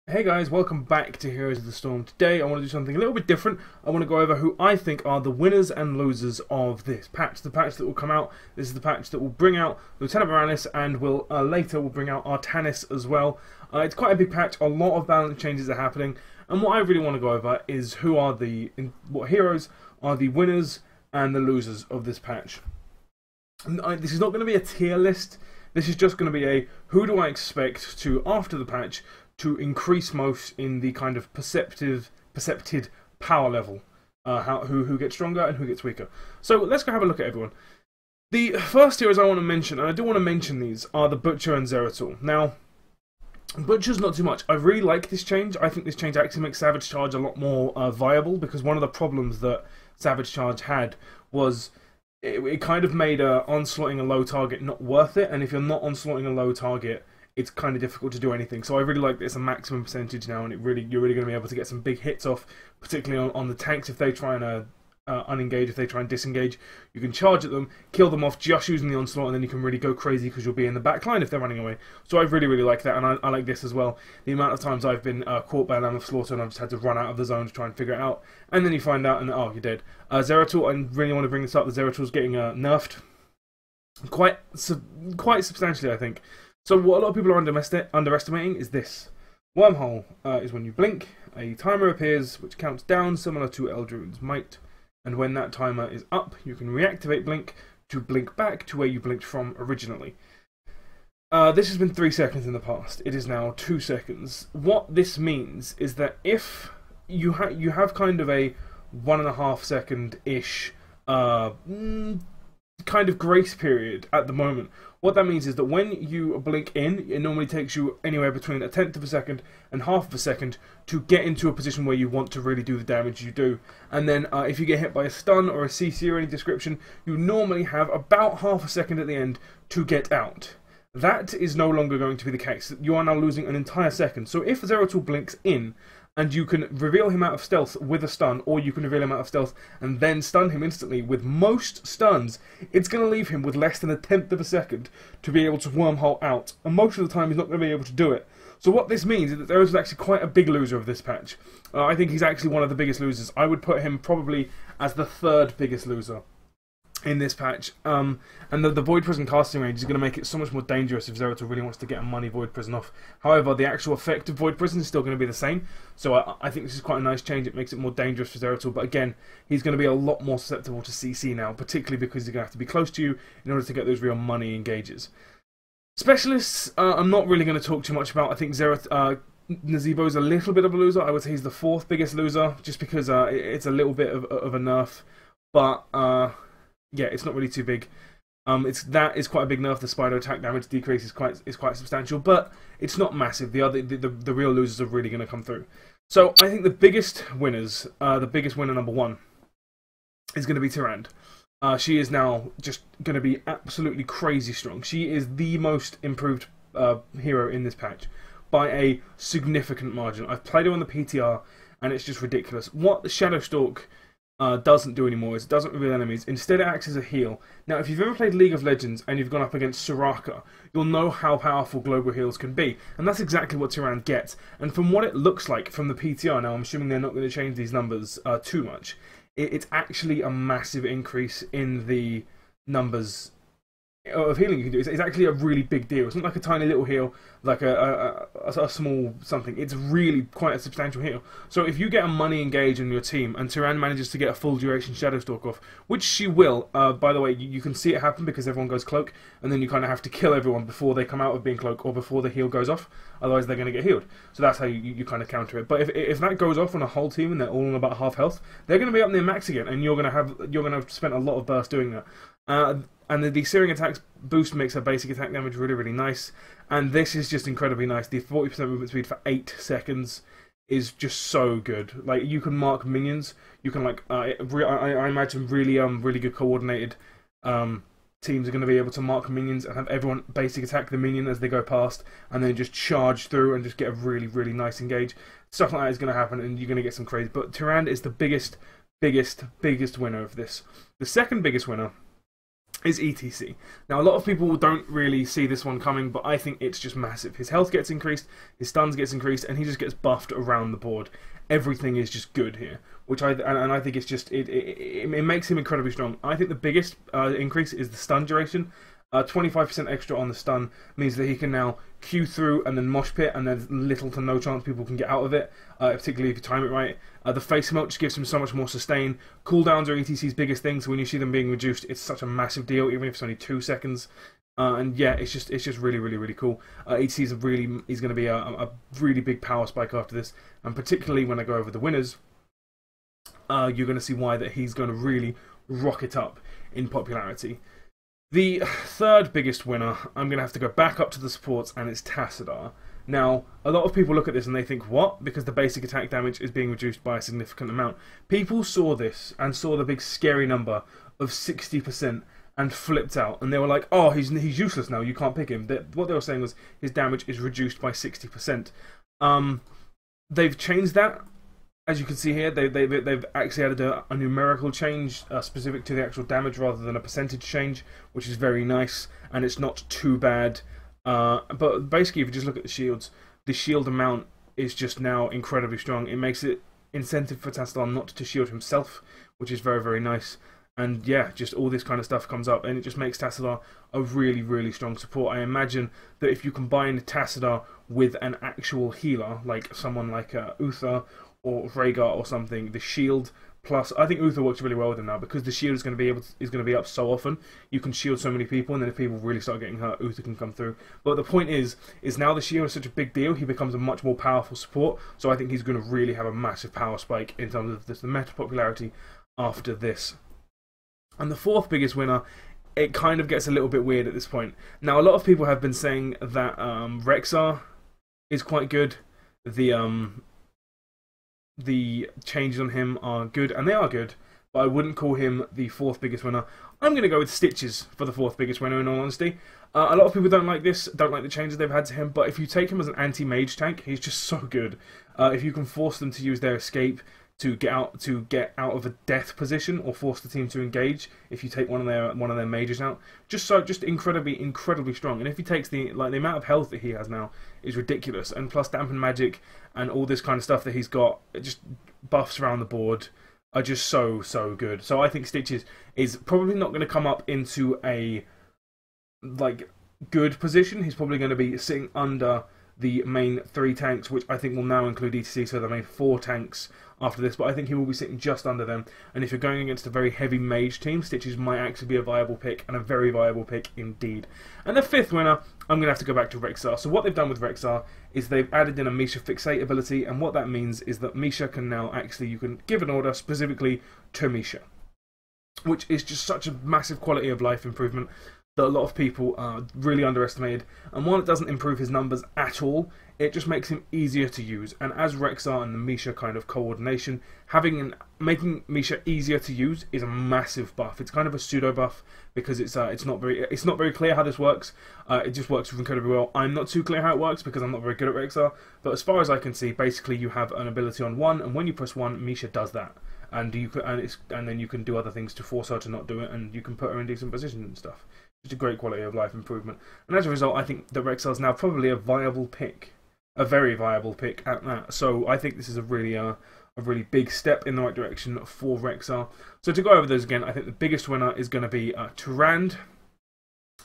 Hey guys, welcome back to Heroes of the Storm. Today I want to do something a little bit different. I want to go over who I think are the winners and losers of this patch. The patch that will come out. This is the patch that will bring out Lieutenant Morales and will later will bring out Artanis as well. It's quite a big patch. A lot of balance changes are happening. And what I really want to go over is what heroes are the winners and the losers of this patch. This is not going to be a tier list. This is just going to be a who do I expect to, after the patch, to increase most in the kind of percepted power level. Who gets stronger and who gets weaker. So let's go have a look at everyone. The first heroes I want to mention, and I do want to mention these, are the Butcher and Zeratul. Now, Butcher's not too much. I really like this change. I think this change actually makes Savage Charge a lot more viable, because one of the problems that Savage Charge had was it kind of made onslaughting a low target not worth it, and if you're not onslaughting a low target, it's kind of difficult to do anything. So I really like that it's a maximum percentage now, and you're really going to be able to get some big hits off, particularly on the tanks if they try and unengage, if they try and disengage. You can charge at them, kill them off just using the onslaught, and then you can really go crazy because you'll be in the back line if they're running away. So I really like that, and I like this as well. The amount of times I've been caught by a Lamb of Slaughter and I've just had to run out of the zone to try and figure it out, and then you find out and oh, you're dead. Zeratul, I really want to bring this up. The Zeratul's getting nerfed quite substantially, I think. So what a lot of people are underestimating is this. Wormhole is when you blink, a timer appears which counts down similar to Eldrune's Might, and when that timer is up, you can reactivate Blink to blink back to where you blinked from originally. This has been 3 seconds in the past. It is now 2 seconds. What this means is that if you have kind of a 1.5 second-ish kind of grace period at the moment. What that means is that when you blink in, it normally takes you anywhere between 1/10 of a second and 1/2 of a second to get into a position where you want to really do the damage you do. And then if you get hit by a stun or a CC or any description, you normally have about 1/2 a second at the end to get out. That is no longer going to be the case. You are now losing an entire second. So if Zeratul blinks in, and you can reveal him out of stealth with a stun, or you can reveal him out of stealth and then stun him instantly. With most stuns, it's going to leave him with less than 1/10 of a second to be able to wormhole out, and most of the time he's not going to be able to do it. So what this means is that Zeratul's actually quite a big loser of this patch. I think he's actually one of the biggest losers. I would put him probably as the 3rd biggest loser in this patch, and the Void Prison casting range is going to make it so much more dangerous if Zeratul really wants to get a money Void Prison off. However, the actual effect of Void Prison is still going to be the same, so I think this is quite a nice change. It makes it more dangerous for Zeratul, but again, he's going to be a lot more susceptible to CC now, particularly because he's going to have to be close to you in order to get those real money engages. Specialists, I'm not really going to talk too much about. I think Nazeebo's a little bit of a loser. I would say he's the 4th biggest loser, just because it's a little bit of a nerf, but yeah, it's not really too big. That is quite a big nerf. The Spider attack damage decrease is quite substantial, but it's not massive. The real losers are really going to come through. So I think the biggest winners, the biggest winner number 1, is going to be Tyrande. She is now just going to be absolutely crazy strong. She is the most improved hero in this patch by a significant margin. I've played her on the PTR, and it's just ridiculous. What the Shadowstalk doesn't do anymore is it doesn't reveal enemies. Instead, it acts as a heal. Now, if you've ever played League of Legends and you've gone up against Soraka, you'll know how powerful global heals can be, and that's exactly what Tyrande gets. And from what it looks like from the PTR, now I'm assuming they're not going to change these numbers too much, it's actually a massive increase in the numbers of healing you can do. It's actually a really big deal. It's not like a tiny little heal, like a small something. It's really quite a substantial heal. So if you get a money engage on your team, and Tyrande manages to get a full duration Shadowstalk off, which she will, by the way, you can see it happen because everyone goes cloak, and then you kind of have to kill everyone before they come out of being cloak, or before the heal goes off, otherwise they're going to get healed. So that's how you kind of counter it. But if that goes off on a whole team and they're all on about half health, they're going to be up near max again, and you're going to have spent a lot of burst doing that. And the Searing Attacks boost makes her basic attack damage really nice. And this is just incredibly nice. The 40% movement speed for 8 seconds is just so good. Like, you can mark minions. You can, like, I imagine really good coordinated teams are going to be able to mark minions and have everyone basic attack the minion as they go past, and then just charge through and just get a really nice engage. Stuff like that is going to happen, and you're going to get some crazy. But Tyrande is the biggest winner of this. The second biggest winner is ETC. Now, a lot of people don't really see this one coming, but I think it's just massive. His health gets increased, his stuns gets increased, and he just gets buffed around the board. Everything is just good here, which I think it's just it makes him incredibly strong. I think the biggest increase is the stun duration. 25% extra on the stun means that he can now Q through and then mosh pit, and there's little to no chance people can get out of it, particularly if you time it right. The face melt just gives him so much more sustain. Cooldowns are ETC's biggest thing, so when you see them being reduced, it's such a massive deal, even if it's only 2 seconds. And yeah, it's just really cool. ETC is going to be a really big power spike after this, and particularly when I go over the winners, you're going to see why that he's going to really rocket up in popularity. The third biggest winner, I'm going to have to go back up to the supports, and it's Tassadar. Now, a lot of people look at this and they think, what? Because the basic attack damage is being reduced by a significant amount. People saw this and saw the big scary number of 60% and flipped out. And they were like, oh, he's useless now, you can't pick him. What they were saying was his damage is reduced by 60%. They've changed that. As you can see here, they've actually added a numerical change specific to the actual damage rather than a percentage change, which is very nice, and it's not too bad. But basically, if you just look at the shield amount is just now incredibly strong. It makes it incentive for Tassadar not to shield himself, which is very nice. And yeah, just all this kind of stuff comes up, and it just makes Tassadar a really strong support. I imagine that if you combine Tassadar with an actual healer, like someone like Uther or Rhaegar or something, the shield plus, I think Uther works really well with him now because the shield is going to be up so often. You can shield so many people, and then if people really start getting hurt, Uther can come through. But the point is now the shield is such a big deal, he becomes a much more powerful support. So I think he's going to really have a massive power spike in terms of the meta popularity after this. And the fourth biggest winner, it kind of gets a little bit weird at this point. Now, a lot of people have been saying that Rexxar is quite good. The changes on him are good, and they are good, but I wouldn't call him the fourth biggest winner. I'm going to go with Stitches for the fourth biggest winner, in all honesty. A lot of people don't like this, don't like the changes they've had to him, but if you take him as an anti-mage tank, he's just so good. If you can force them to use their escape to get out of a death position, or force the team to engage if you take one of their mages out, just incredibly strong. And if he takes the amount of health that he has now is ridiculous, and plus dampen magic and all this kind of stuff that he's got, it just buffs around the board are just so good. So I think Stitches is probably not going to come up into a good position. He's probably going to be sitting under the main 3 tanks, which I think will now include ETC, so the main 4 tanks after this, but I think he will be sitting just under them. And if you're going against a very heavy mage team, Stitches might actually be a viable pick, and a very viable pick indeed. And the fifth winner, I'm going to have to go back to Rexxar. So what they've done with Rexxar is they've added in a Misha Fixate ability, and what that means is that Misha can now you can give an order specifically to Misha, which is just such a massive quality of life improvement that a lot of people really underestimated. And while it doesn't improve his numbers at all, it just makes him easier to use. And as Rexxar and the Misha kind of coordination, making Misha easier to use is a massive buff. It's kind of a pseudo buff because it's not very clear how this works. It just works incredibly well. I'm not too clear how it works because I'm not very good at Rexxar. But as far as I can see, basically you have an ability on 1, and when you press 1, Misha does that. And then you can do other things to force her to not do it, and you can put her in decent positions and stuff. It's a great quality of life improvement. And as a result, I think that Rexxar is now probably a viable pick. A very viable pick at that. So I think this is a really big step in the right direction for Rexxar. So to go over those again, I think the biggest winner is going to be Tyrande.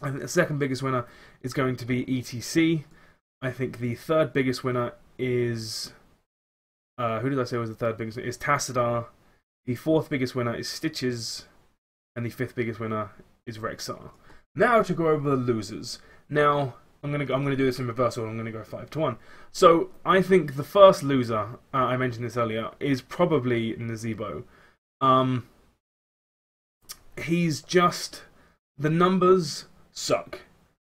I think the second biggest winner is going to be ETC. I think the third biggest winner is... who did I say was the third biggest winner? Is Tassadar. The fourth biggest winner is Stitches. And the fifth biggest winner is Rexxar. Now to go over the losers. Now, I'm gonna do this in reverse order. I'm gonna go 5-1. So I think the first loser, I mentioned this earlier, is probably Nazeebo. He's just, the numbers suck.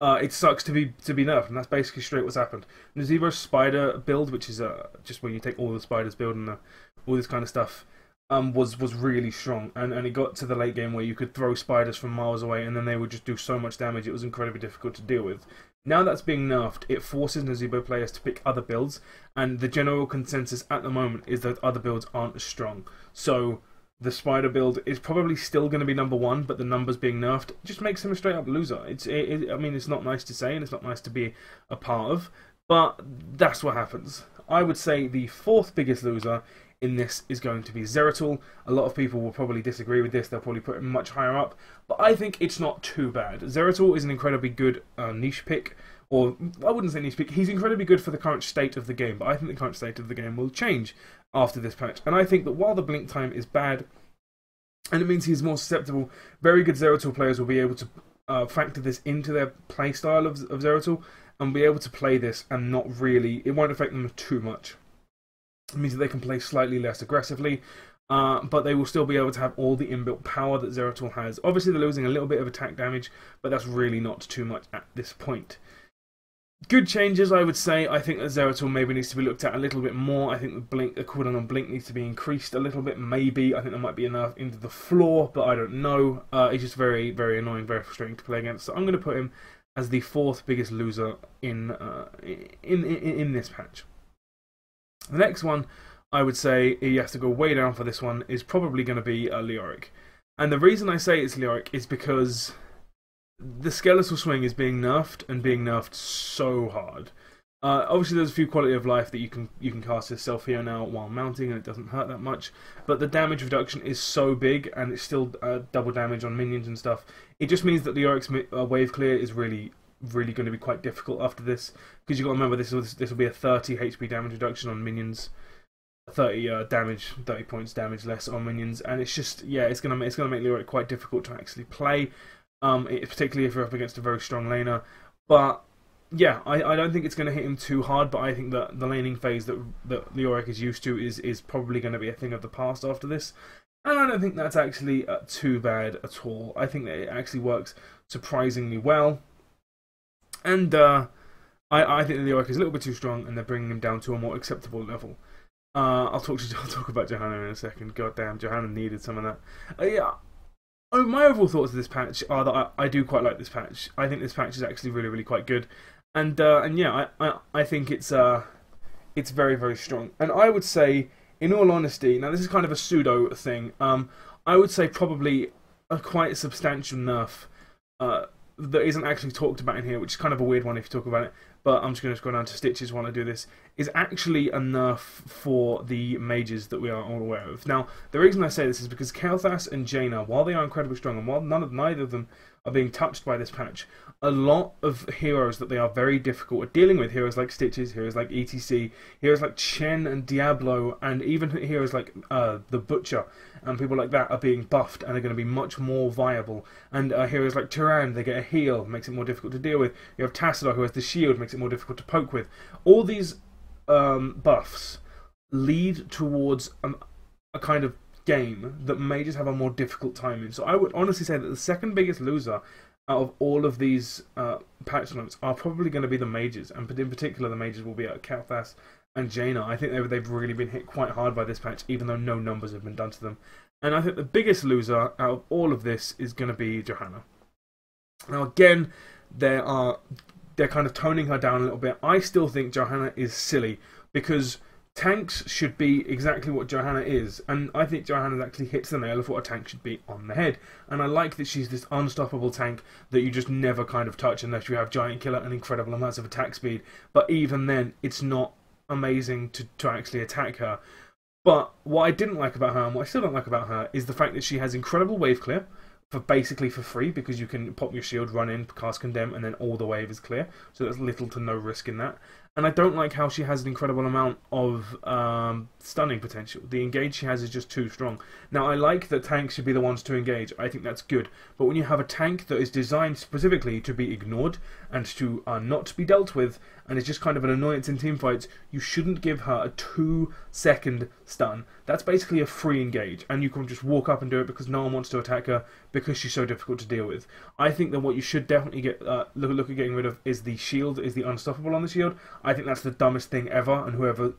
It sucks to be nerfed, and that's basically straight what's happened. Nazeebo's spider build, which is just when you take all the spiders build and all this kind of stuff, was really strong, and it got to the late game where you could throw spiders from miles away and then they would just do so much damage. It was incredibly difficult to deal with. Now that's being nerfed, it forces Nazeebo players to pick other builds, and the general consensus at the moment is that other builds aren't as strong. So the Spider build is probably still going to be number one, but the numbers being nerfed just makes him a straight up loser. I mean, it's not nice to say, and it's not nice to be a part of, but that's what happens. I would say the fourth biggest loser in this is going to be Zeratul. A lot of people will probably disagree with this. They'll probably put him much higher up, but I think it's not too bad. Zeratul is an incredibly good niche pick, or I wouldn't say niche pick. He's incredibly good for the current state of the game, but I think the current state of the game will change after this patch. And I think that while the blink time is bad, and it means he's more susceptible, very good Zeratul players will be able to factor this into their playstyle of Zeratul, and be able to play this and not really, it won't affect them too much. It means that they can play slightly less aggressively, but they will still be able to have all the inbuilt power that Zeratul has. Obviously, they're losing a little bit of attack damage, but that's really not too much at this point. Good changes, I would say. I think that Zeratul maybe needs to be looked at a little bit more. I think the blink, the cooldown on blink needs to be increased a little bit, maybe. I think there might be enough into the floor, but I don't know. It's just very, very annoying, very frustrating to play against. So I'm going to put him as the fourth biggest loser in this patch. The next one, I would say, he has to go way down for this one, is probably going to be Leoric. And the reason I say it's Leoric is because the skeletal swing is being nerfed, and being nerfed so hard. Obviously, there's a few quality of life that you can cast yourself here now while mounting, and it doesn't hurt that much. But the damage reduction is so big, and it's still double damage on minions and stuff. It just means that Leoric's wave clear is really going to be quite difficult after this, because you've got to remember this will be a 30 HP damage reduction on minions, 30 30 points damage less on minions, and it's just, yeah, it's gonna make Leoric quite difficult to actually play, particularly if you're up against a very strong laner. But yeah, I don't think it's going to hit him too hard, but I think that the laning phase that Leoric is used to is probably going to be a thing of the past after this. And I don't think that's actually too bad at all. I think that it actually works surprisingly well. And I think Leoric is a little bit too strong, and they're bringing him down to a more acceptable level. I'll talk about Johanna in a second. God damn, Johanna needed some of that. Yeah. Oh, my overall thoughts of this patch are that I do quite like this patch. I think this patch is actually really quite good, and yeah, I think it's very, very strong. And I would say, in all honesty, now this is kind of a pseudo thing. I would say probably a quite substantial nerf that isn't actually talked about in here, which is kind of a weird one if you talk about it, but I'm just going to go down to Stitches while I do this, is actually a nerf for the mages that we are all aware of. Now, the reason I say this is because Kael'thas and Jaina, while they are incredibly strong, and while neither of them are being touched by this patch, a lot of heroes that they are very difficult at dealing with, heroes like Stitches, heroes like ETC, heroes like Chen and Diablo, and even heroes like the Butcher, and people like that are being buffed and are going to be much more viable. And heroes like Turan, they get a heal, makes it more difficult to deal with. You have Tassadar, who has the shield, makes it more difficult to poke with. All these buffs lead towards a kind of game that mages have a more difficult time in. So I would honestly say that the second biggest loser out of all of these patch notes are probably going to be the mages, and in particular the mages will be Kael'thas and Jaina. I think they've really been hit quite hard by this patch, even though no numbers have been done to them. And I think the biggest loser out of all of this is going to be Johanna. Now again, they're kind of toning her down a little bit. I still think Johanna is silly, because tanks should be exactly what Johanna is, and I think Johanna actually hits the nail of what a tank should be on the head. And I like that she's this unstoppable tank that you just never kind of touch unless you have Giant Killer and incredible amounts of attack speed. But even then, it's not amazing to actually attack her. But what I didn't like about her, and what I still don't like about her, is the fact that she has incredible wave clear, basically for free, because you can pop your shield, run in, cast Condemn, and then all the wave is clear. So there's little to no risk in that. And I don't like how she has an incredible amount of stunning potential. The engage she has is just too strong. Now, I like that tanks should be the ones to engage. I think that's good. But when you have a tank that is designed specifically to be ignored and to not be dealt with, and is just kind of an annoyance in teamfights, you shouldn't give her a 2-second stun. That's basically a free engage, and you can just walk up and do it because no one wants to attack her because she's so difficult to deal with. I think that what you should definitely look at getting rid of is the shield, is the unstoppable on the shield. I think that's the dumbest thing ever, and whoever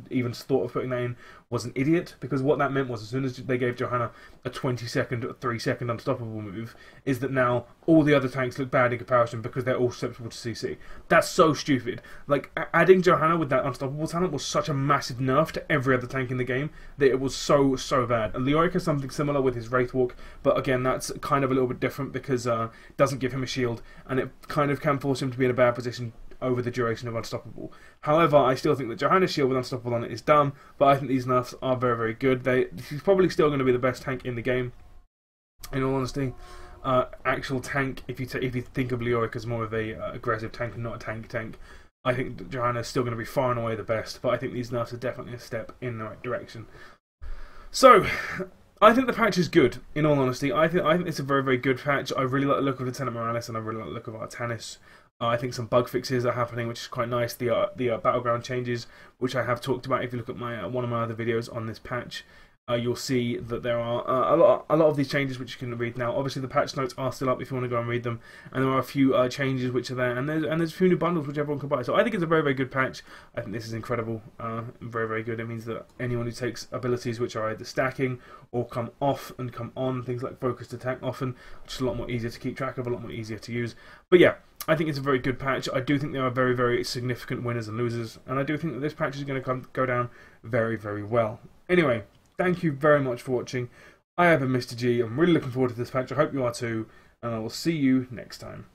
even thought of putting that in was an idiot, because what that meant was as soon as they gave Johanna a 20-second, 3-second unstoppable move, is that now all the other tanks look bad in comparison because they're all susceptible to CC. That's so stupid. Like, adding Johanna with that unstoppable talent was such a massive nerf to every other tank in the game that it was so bad. And Leoric has something similar with his Wraith Walk, but again, that's kind of a little bit different because it doesn't give him a shield, and it kind of can force him to be in a bad position over the duration of Unstoppable. However, I still think that Johanna's shield with Unstoppable on it is dumb, but I think these nerfs are very good. She's probably still going to be the best tank in the game, in all honesty. Actual tank, if you think of Leoric as more of a aggressive tank and not a tank, I think Johanna is still going to be far and away the best, but I think these nerfs are definitely a step in the right direction. So, I think the patch is good, in all honesty. I think it's a very good patch. I really like the look of Lieutenant Morales, and I really like the look of Artanis. I think some bug fixes are happening, which is quite nice. The battleground changes, which I have talked about. If you look at my one of my other videos on this patch, you'll see that there are a lot of these changes which you can read now. Obviously, the patch notes are still up if you want to go and read them, and there are a few changes which are there, and there's a few new bundles which everyone can buy. So I think it's a very good patch. I think this is incredible, very good. It means that anyone who takes abilities which are either stacking or come off and come on, things like focused attack often, which is a lot more easier to keep track of, a lot more easier to use. But yeah, I think it's a very good patch. I do think there are very significant winners and losers, and I do think that this patch is going to go down very well. Anyway, thank you very much for watching. I have been Mr. G. I'm really looking forward to this patch. I hope you are too, and I will see you next time.